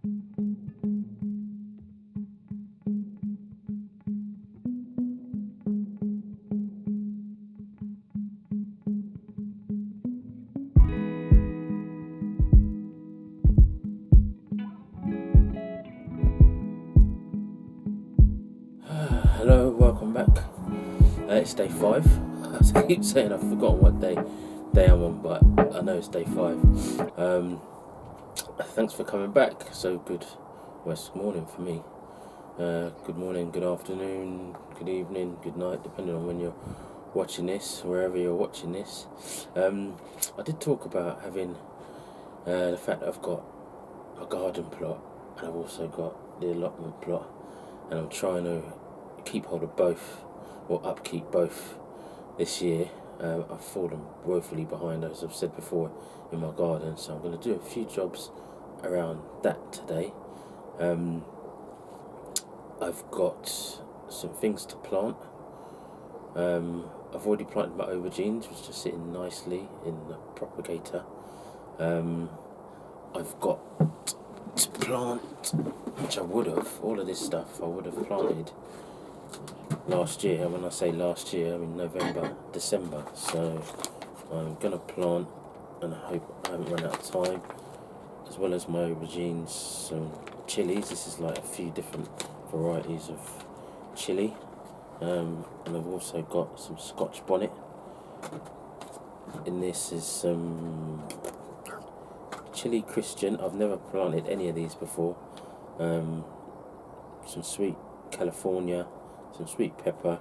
Hello, welcome back. It's day 5. I keep saying I've forgotten what day I'm on, but I know it's day 5. Thanks for coming back. So good. Well, it's morning for me. Good morning, good afternoon, good evening, good night, depending on when you're watching this, wherever you're watching this. I did talk about having the fact that I've got a garden plot and I've also got the allotment plot, and I'm trying to keep hold of both, or upkeep both this year. I've fallen woefully behind, as I've said before, in my garden, so I'm going to do a few jobs around that today. I've got some things to plant. I've already planted my aubergines, which are sitting nicely in the propagator. I've got to plant, which I would have, all of this stuff I would have planted last year. And when I say last year, I mean November, December. So I'm going to plant, and I hope I haven't run out of time, as well as my aubergines, some chilies. This is like a few different varieties of chili. And I've also got some Scotch bonnet. In this is some chili Christian. I've never planted any of these before. Some sweet California, some sweet pepper,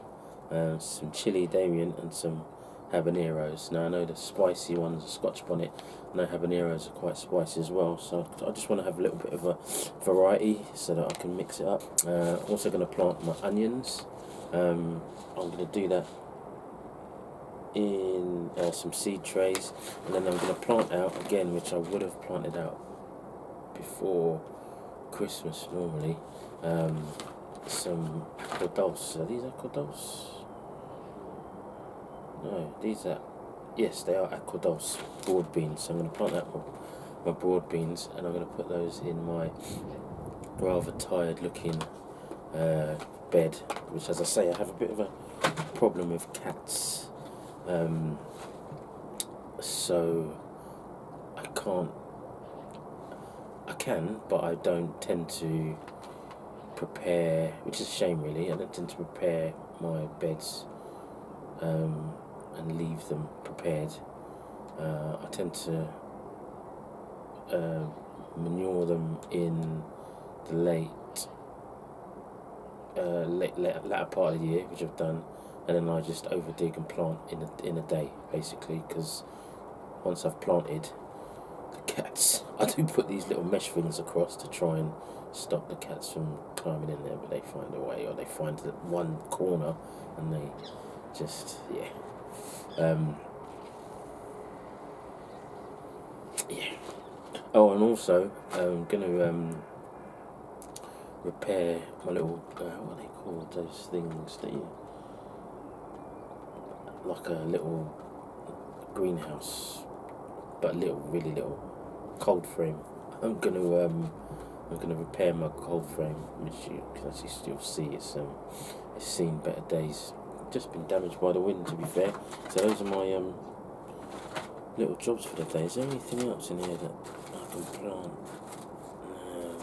some chili Damien, and some habaneros. Now I know the spicy ones, the Scotch bonnet, I know habaneros are quite spicy as well, so I just want to have a little bit of a variety so that I can mix it up. Also going to plant my onions. I'm going to do that in some seed trays, and then I'm going to plant out again, which I would have planted out before Christmas normally, some aquados. Are these aquados? No, these are, yes, they are aquados, broad beans. So I'm going to plant out my broad beans, and I'm going to put those in my rather tired looking bed, which, as I say, I have a bit of a problem with cats. So I can, but I don't tend to prepare, which is a shame really. I don't tend to prepare my beds and leave them prepared. I tend to manure them in the latter part of the year, which I've done, and then I just over dig and plant in a day, basically, because once I've planted, the cats, I do put these little mesh things across to try and stop the cats from climbing in there, but they find a way, or they find the one corner and they just, yeah. Oh, and also I'm going to repair my little, what are they called, those things that you, like a little greenhouse, but really little cold frame. I'm gonna repair my cold frame, which you can actually still see. It's seen better days. Just been damaged by the wind, to be fair. So those are my little jobs for the day. Is there anything else in here that I can plant? No.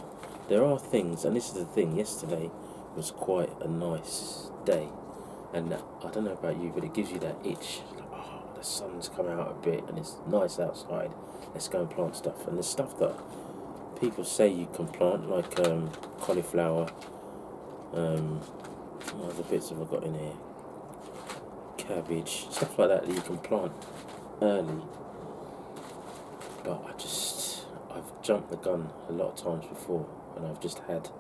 There are things, and this is the thing. Yesterday was quite a nice day, and I don't know about you, but it gives you that itch. Like, oh, the sun's come out a bit, and it's nice outside. Let's go and plant stuff. And there's stuff that people say you can plant, like cauliflower. What other bits have I got in here? Cabbage, stuff like that you can plant early. But I've jumped the gun a lot of times before, and I've just had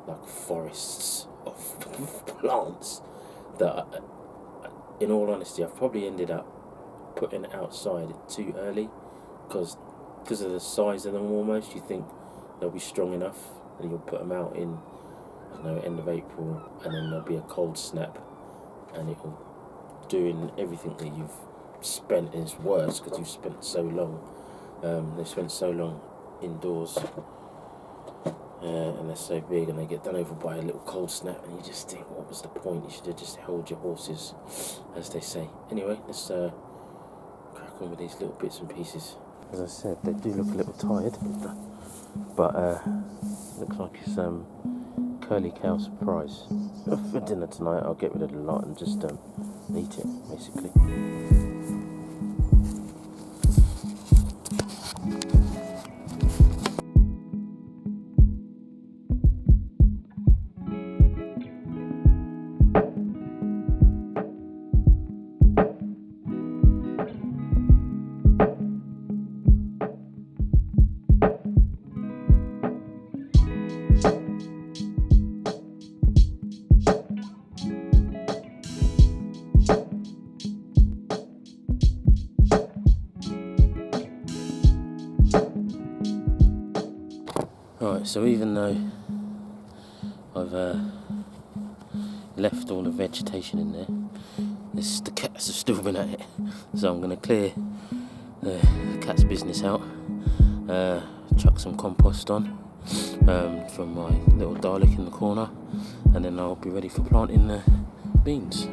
like forests of plants that, in all honesty, I've probably ended up putting outside too early, because of the size of them. Almost, you think they'll be strong enough, and you'll put them out in, end of April, and then there'll be a cold snap, and it'll doing everything that you've spent is worse, because you've spent so long. They spent so long indoors and they're so big, and they get done over by a little cold snap, and you just think, what was the point? You should have just held your horses, as they say. Anyway, let's crack on with these little bits and pieces. As I said, they do look a little tired, but looks like it's curly cow surprise. For dinner tonight, I'll get rid of the lot and just eat it, basically. Right, so even though I've left all the vegetation in there, the cats have still been at it. So I'm going to clear the cat's business out, chuck some compost on from my little Dalek in the corner, and then I'll be ready for planting the beans.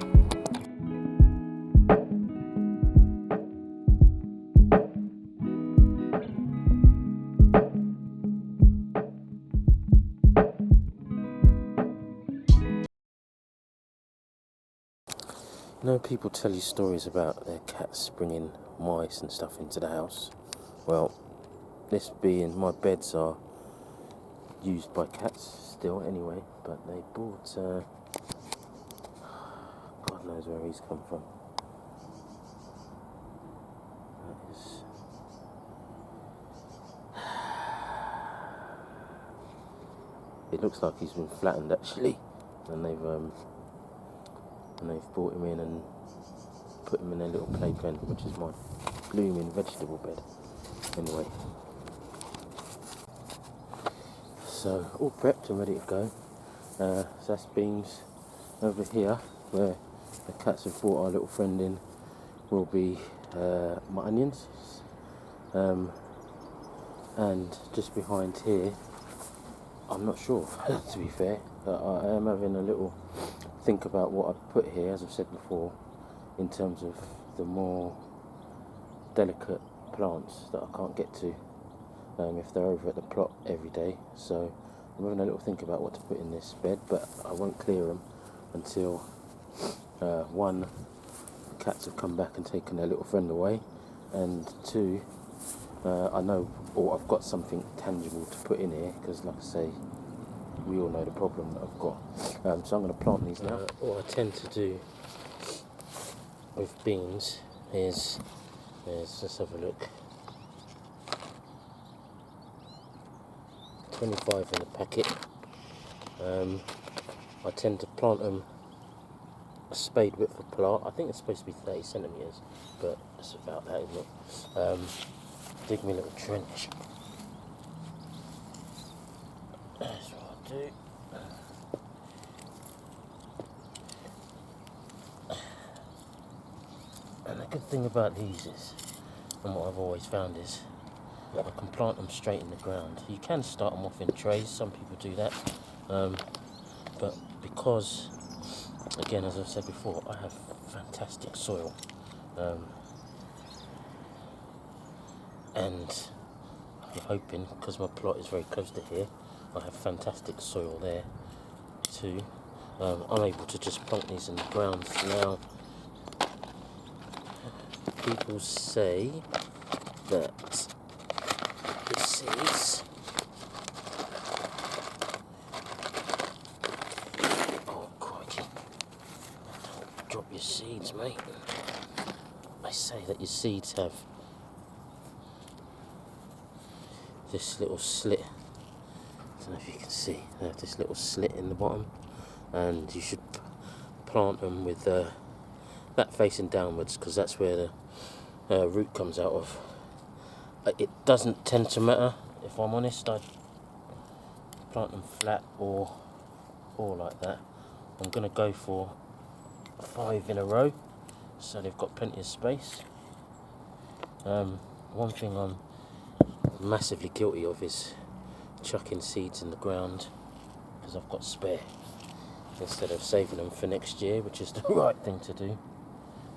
You know, people tell you stories about their cats bringing mice and stuff into the house. Well, this being, my beds are used by cats still anyway, but they bought, God knows where he's come from. That is... It looks like he's been flattened actually, and they've brought him in and put him in a little playpen, which is my blooming vegetable bed. Anyway, so all prepped and ready to go. So that's beans. Over here, where the cats have brought our little friend in, will be my onions. And just behind here, I'm not sure, to be fair. I am having a little think about what I've put here, as I've said before, in terms of the more delicate plants that I can't get to if they're over at the plot every day. So I'm having a little think about what to put in this bed, but I won't clear them until one, the cats have come back and taken their little friend away, and two, I know, or I've got something tangible to put in here, because like I say, we all know the problem that I've got. So I'm going to plant these now. What I tend to do with beans is let's have a look. 25 in a packet. I tend to plant them a spade width apart. I think it's supposed to be 30 centimetres, but it's about that, isn't it? Dig me a little trench. That's what I do. And the good thing about these is, and what I've always found is, I can plant them straight in the ground. You can start them off in trays, some people do that, but because, again, as I've said before, I have fantastic soil, and I'm hoping, because my plot is very close to here, I have fantastic soil there too. I'm able to just plonk these in the ground. Now, people say that the seeds, oh crikey, don't drop your seeds, mate. They say that your seeds have this little slit. I don't know if you can see, they have this little slit in the bottom, and you should plant them with that facing downwards, because that's where the root comes out of. It doesn't tend to matter, if I'm honest. I plant them flat or like that. I'm going to go for 5 in a row, so they've got plenty of space. One thing I'm massively guilty of is chucking seeds in the ground because I've got spare, instead of saving them for next year, which is the right thing to do.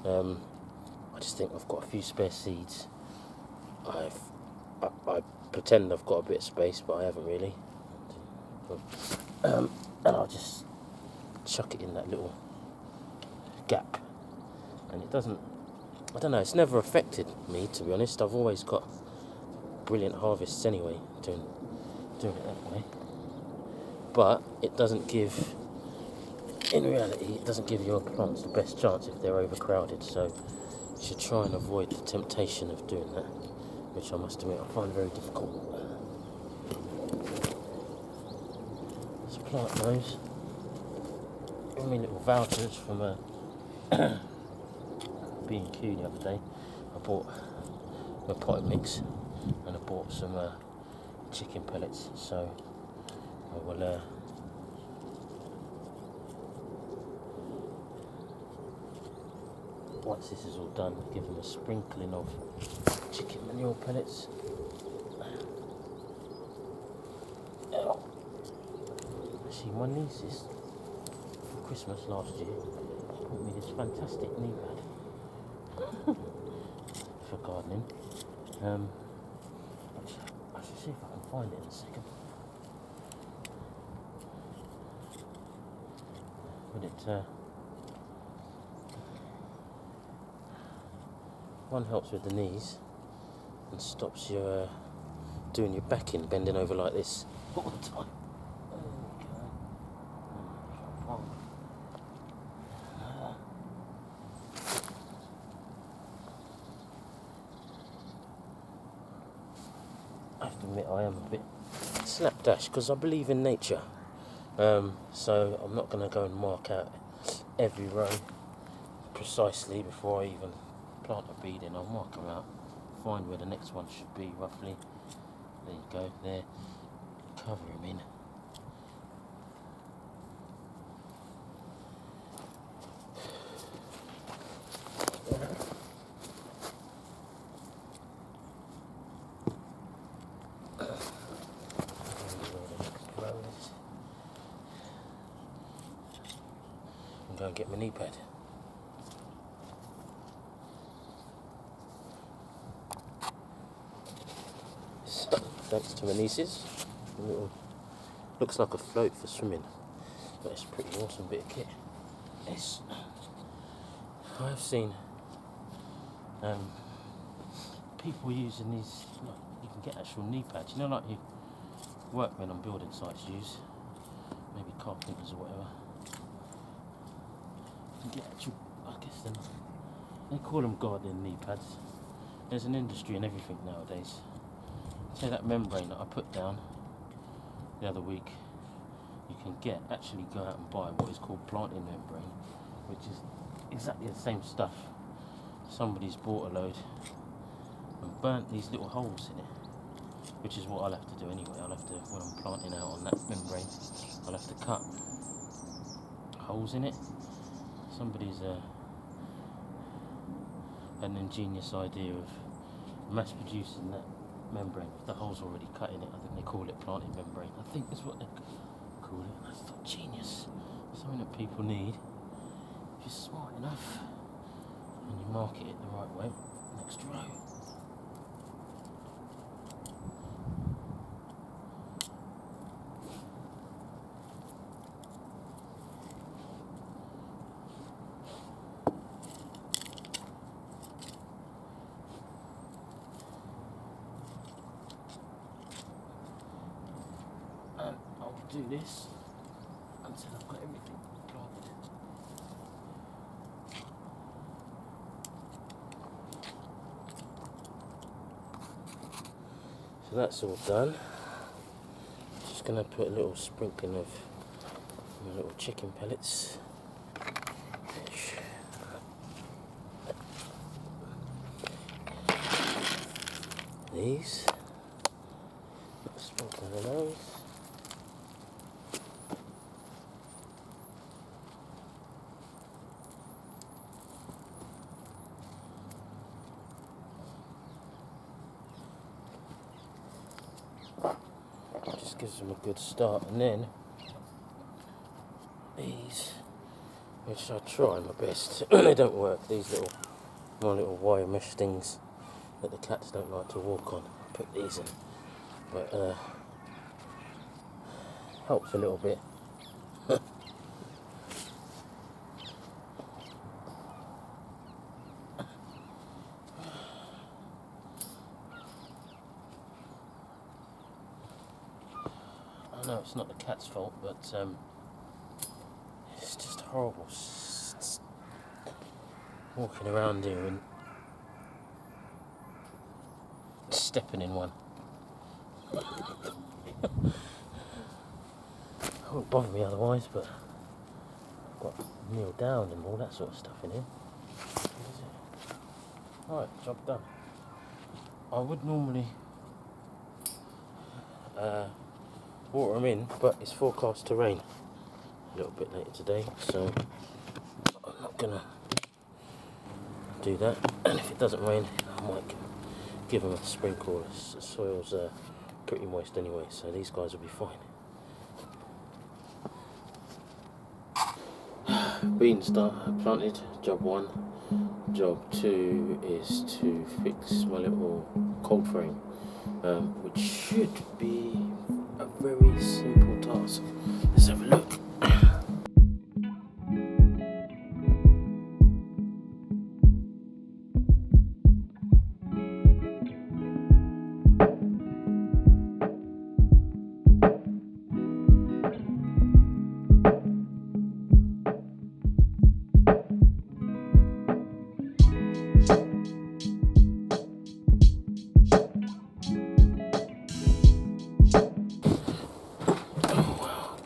I just think I've got a few spare seeds. I pretend I've got a bit of space, but I haven't really. And I'll just chuck it in that little gap, and it doesn't, I don't know, it's never affected me, to be honest. I've always got brilliant harvests anyway, doing it that way. But it doesn't give, in reality, it doesn't give your plants the best chance if they're overcrowded, so you should try and avoid the temptation of doing that, which I must admit I find very difficult. So plant those. Give me little vouchers from a B&Q the other day. I bought a potted mix and I bought some chicken pellets, so I will once this is all done, give them a sprinkling of chicken manure pellets. Actually, my nieces for Christmas last year bought me this fantastic knee pad for gardening. I should see if I can find it in a second. But it one helps with the knees and stops you doing your back in, bending over like this all the time. I have to admit I am a bit slapdash because I believe in nature, so I'm not going to go and mark out every row precisely before I even plant a bead in. I'll mark them out, find where the next one should be roughly. There you go, there, cover him in. Go and get my knee pad. So, thanks to my nieces. Looks like a float for swimming, but it's a pretty awesome bit of kit. Yes, I've seen people using these. Like, you can get actual knee pads. You know, like you workmen on building sites use, maybe carpenters or whatever. You can get actual, I guess they call them gardening knee pads. There's an industry in everything nowadays. Say that membrane that I put down the other week, you can actually go out and buy what is called planting membrane, which is exactly the same stuff. Somebody's bought a load and burnt these little holes in it, which is what I'll have to do anyway. I'll have to, when I'm planting out on that membrane, I'll have to cut holes in it. Somebody's an ingenious idea of mass producing that membrane with the holes already cut in it. I think they call it planting membrane. I think that's what they call it. That's genius. Something that people need. If you're smart enough and you market it the right way. Next row. Do this until I've got everything planted. So that's all done. Just going to put a little sprinkling of my little chicken pellets. These. Sprinkling of those. gives them a good start, and then these, which I try my best, they don't work, these my little wire mesh things that the cats don't like to walk on. I put these in, but helps a little bit. I know it's not the cat's fault, but it's just horrible walking around here and stepping in one. It won't bother me otherwise, but I've got kneel down and all that sort of stuff in here. Right, job done. I would normally water them in, but it's forecast to rain a little bit later today, so I'm not gonna do that. And if it doesn't rain, I might give them a sprinkle. The soil's pretty moist anyway, so these guys will be fine. Beans planted, job 1. Job 2 is to fix my little cold frame, which should be a very simple task. Let's have a look.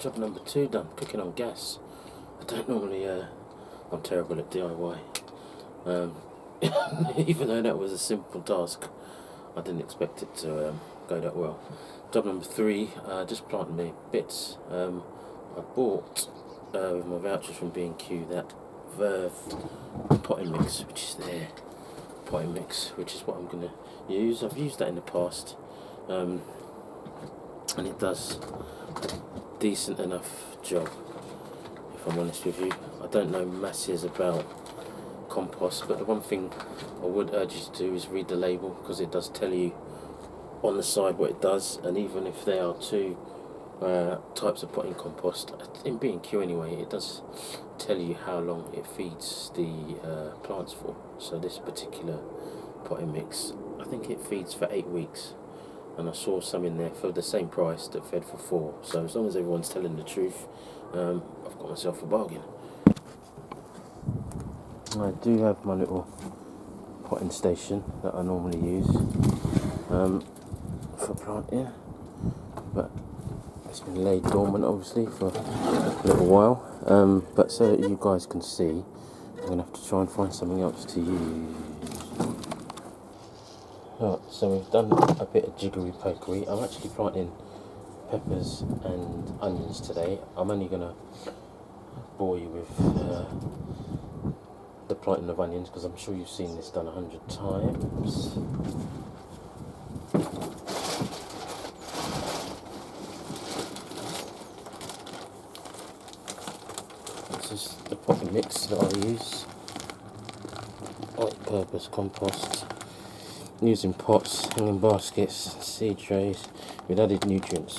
Job number 2 done, cooking on gas. I don't normally, I'm terrible at DIY. Even though that was a simple task, I didn't expect it to go that well. Job number 3, just planting me bits. I bought with my vouchers from B&Q that Verve potting mix, which is there. Potting mix, which is what I'm going to use. I've used that in the past, and it does decent enough job, if I'm honest with you. I don't know masses about compost, but the one thing I would urge you to do is read the label, because it does tell you on the side what it does. And even if there are 2 types of potting compost, in B&Q anyway, it does tell you how long it feeds the plants for. So this particular potting mix, I think it feeds for 8 weeks. And I saw some in there for the same price that fed for 4. So as long as everyone's telling the truth, I've got myself a bargain. I do have my little potting station that I normally use for planting, but it's been laid dormant obviously for a little while. But so that you guys can see, I'm going to have to try and find something else to use. Right, so we've done a bit of jiggery pokery. I'm actually planting peppers and onions today. I'm only going to bore you with the planting of onions, because I'm sure you've seen this done 100 times. This is the potting mix that I use. All-purpose compost. Using pots, hanging baskets, seed trays with added nutrients.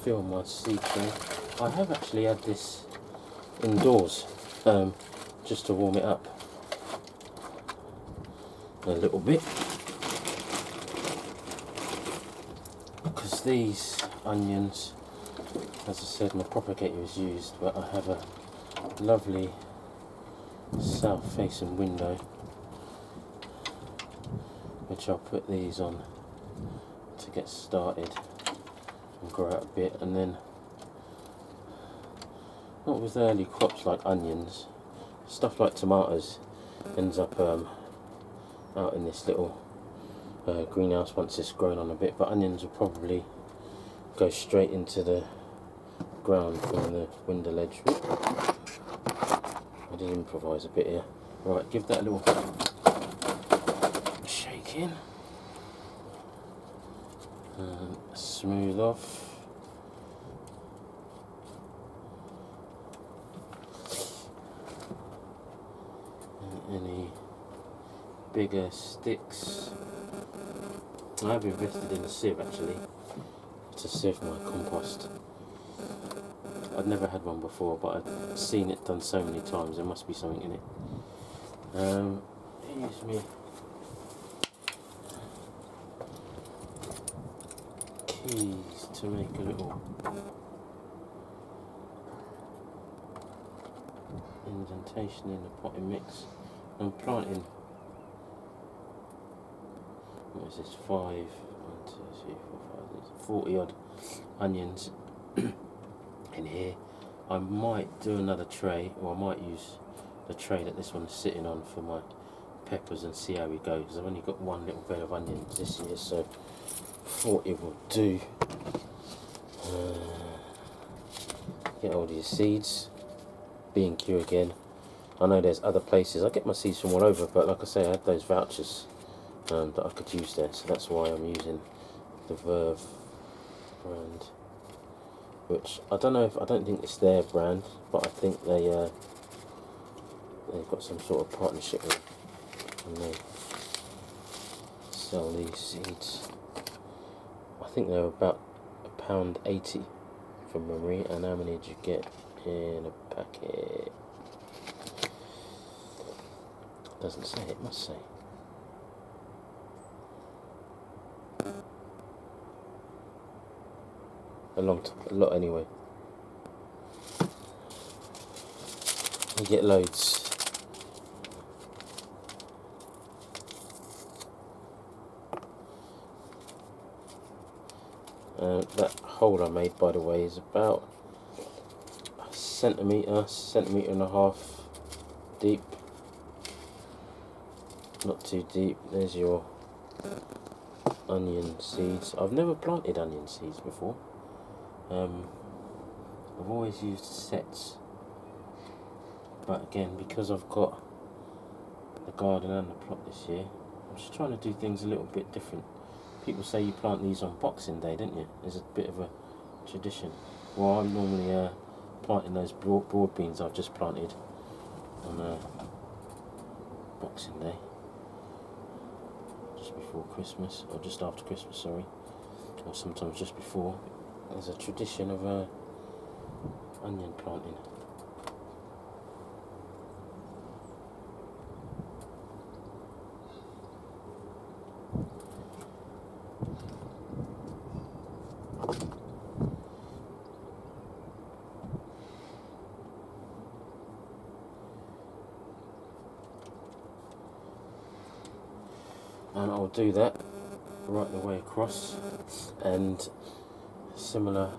Fill my seed tray. I have actually had this indoors just to warm it up a little bit, because these onions, as I said, my propagator is used, but I have a lovely south facing window which I'll put these on to get started and grow out a bit. And then, not with early crops like onions, stuff like tomatoes ends up out in this little greenhouse once it's grown on a bit, but onions will probably go straight into the ground from the window ledge. I did improvise a bit here. Right, give that a little shake in. and smooth off. And any bigger sticks. I have invested in a sieve actually to sieve my compost. I'd never had one before, but I'd seen it done so many times, there must be something in it. Use me keys to make a little indentation in the potting mix. I'm planting, what is this, 40 odd onions in here. I might do another tray, or I might use the tray that this one is sitting on for my peppers and see how we go, because I've only got one little bed of onions this year, so 40 will do. Get all these seeds. B&Q again. I know there's other places, I get my seeds from all over, but like I say, I had those vouchers that I could use there, so that's why I'm using the Verve brand, which I don't think it's their brand, but I think they've got some sort of partnership with them, and they sell these seeds. I think they're about £1.80 from memory. And how many did you get in a packet? Doesn't say, it must say. A lot anyway. You get loads. That hole I made, by the way, is about a centimetre and a half deep. Not too deep. There's your onion seeds. I've never planted onion seeds before. I've always used sets, but again, because I've got the garden and the plot this year, I'm just trying to do things a little bit different. People say you plant these on Boxing Day, don't you? There's a bit of a tradition. Well, I'm normally planting those broad beans I've just planted on Boxing Day, just before Christmas, or just after Christmas, sorry, or sometimes just before. There's a tradition of onion planting. And I'll do that right the way across, and similar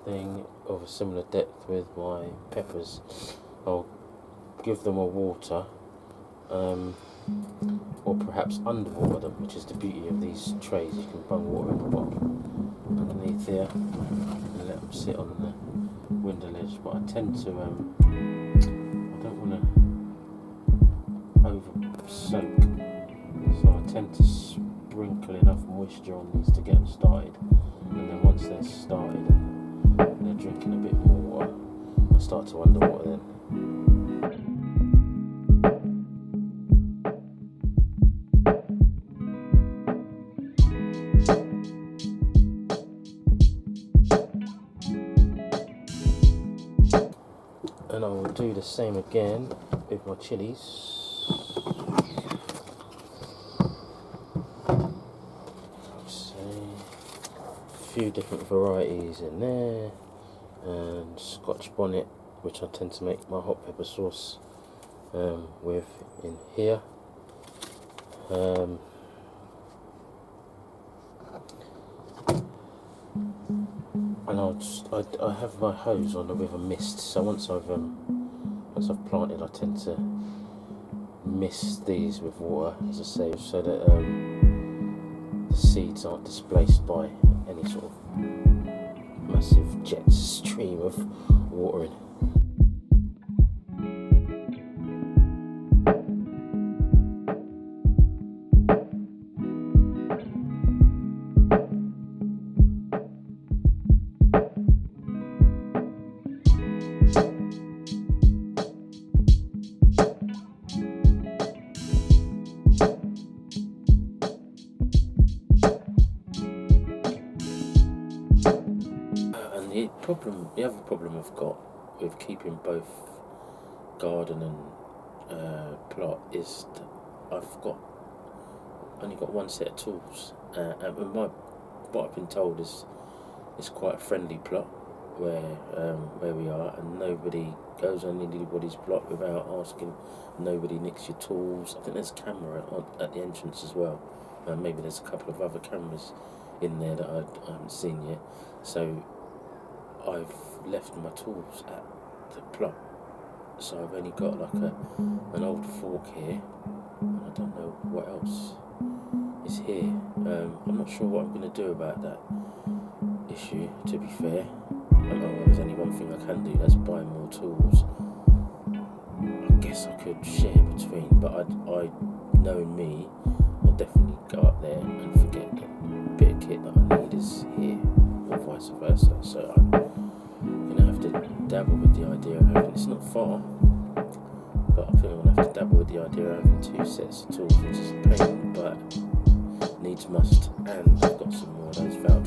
thing of a similar depth with my peppers. I'll give them a water, or perhaps underwater them, which is the beauty of these trays. You can bung water in the bottom underneath here and let them sit on the window ledge, but I tend to I don't want to over soak, so I tend to sprinkle enough moisture on these to get them started, and then once they're started and they're drinking a bit more water, I start to underwater then. And I will do the same again with my chilies. Few different varieties in there, and Scotch bonnet, which I tend to make my hot pepper sauce with in here. And I have my hose on with a mist, so once I've planted, I tend to mist these with water, as I say, so that the seeds aren't displaced by any sort of massive jet stream of watering. the other problem I've got with keeping both garden and plot is that I've only got one set of tools, and what I've been told is it's quite a friendly plot where we are, and nobody goes on anybody's plot without asking. Nobody nicks your tools. I think there's a camera at the entrance as well. Maybe there's a couple of other cameras in there that I haven't seen yet. So I've left my tools at the plot. So I've only got like an old fork here, and I don't know what else is here. I'm not sure what I'm going to do about that issue, to be fair. There's only one thing I can do, that's buy more tools. I guess I could share between, but I knowing me, I'll definitely go up there and forget that bit of kit that I need is here, or vice versa. So I'm going to have to dabble with the idea of having, it's not far, but I think I'm going to have to dabble with the idea of having two sets of tools, which is a pain, but needs must. And I've got some more of those valve